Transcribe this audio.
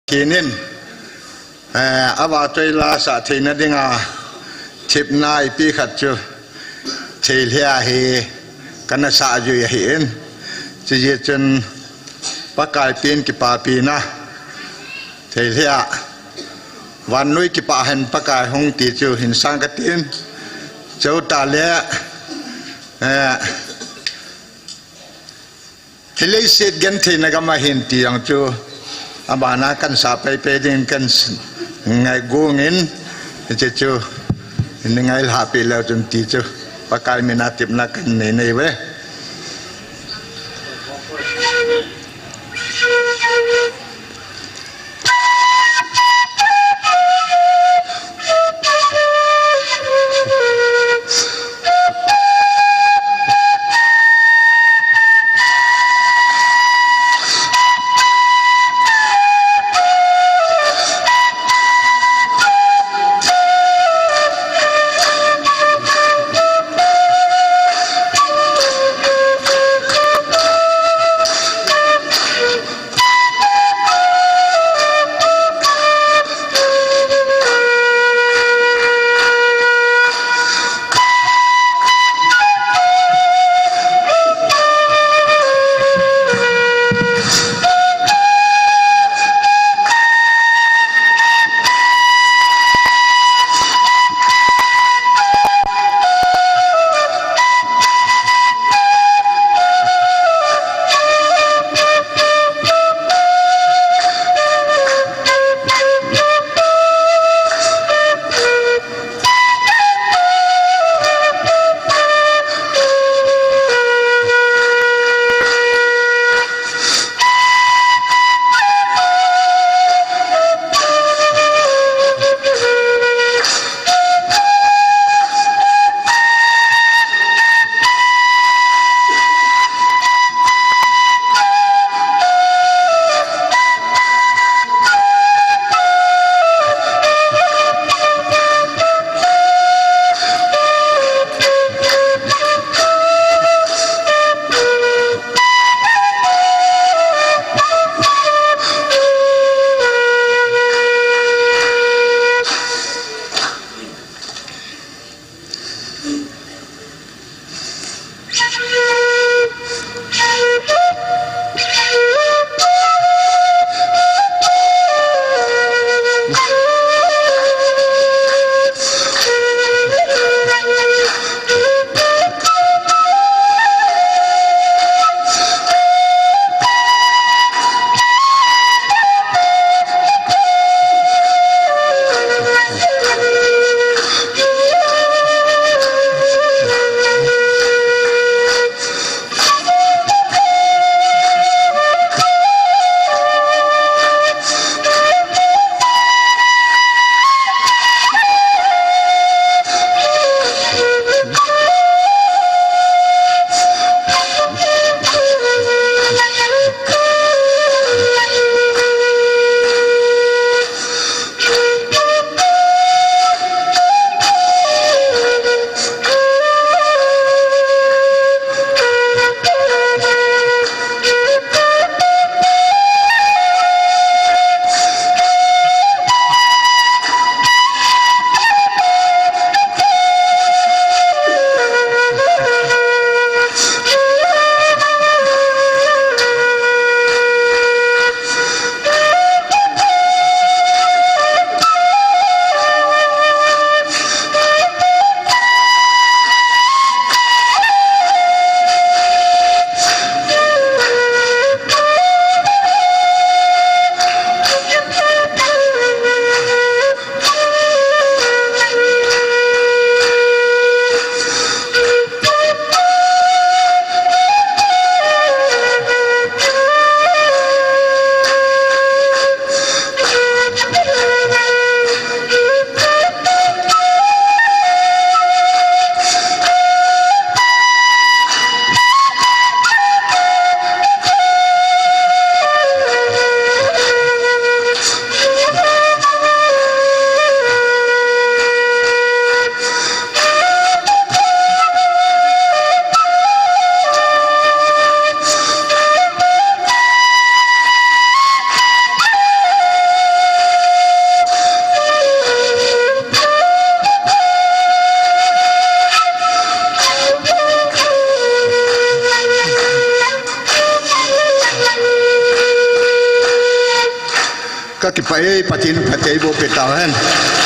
ทีนินอาว่าตัวลาสะเทนดิงาทิพนายปีขัดจูเทเลียเฮกันสะอยู่เห็นจะยืจนปากายปีนกิปาปีนะเทเลียวันนุ้ยกิปาเห็นปากายหงตีจูหินสังกตินเจ้าตาเลียเฮลิเซตกันทีนักมาเห็นตีอย่างจูอาบานากันสาไปเปดินกันไงกูเงินจะจูไงหาไปแล้วจนตีจูปากายมีนาติบนักกันในเว้ ก็กิไปปะทินปะเจโบเปตาเฮน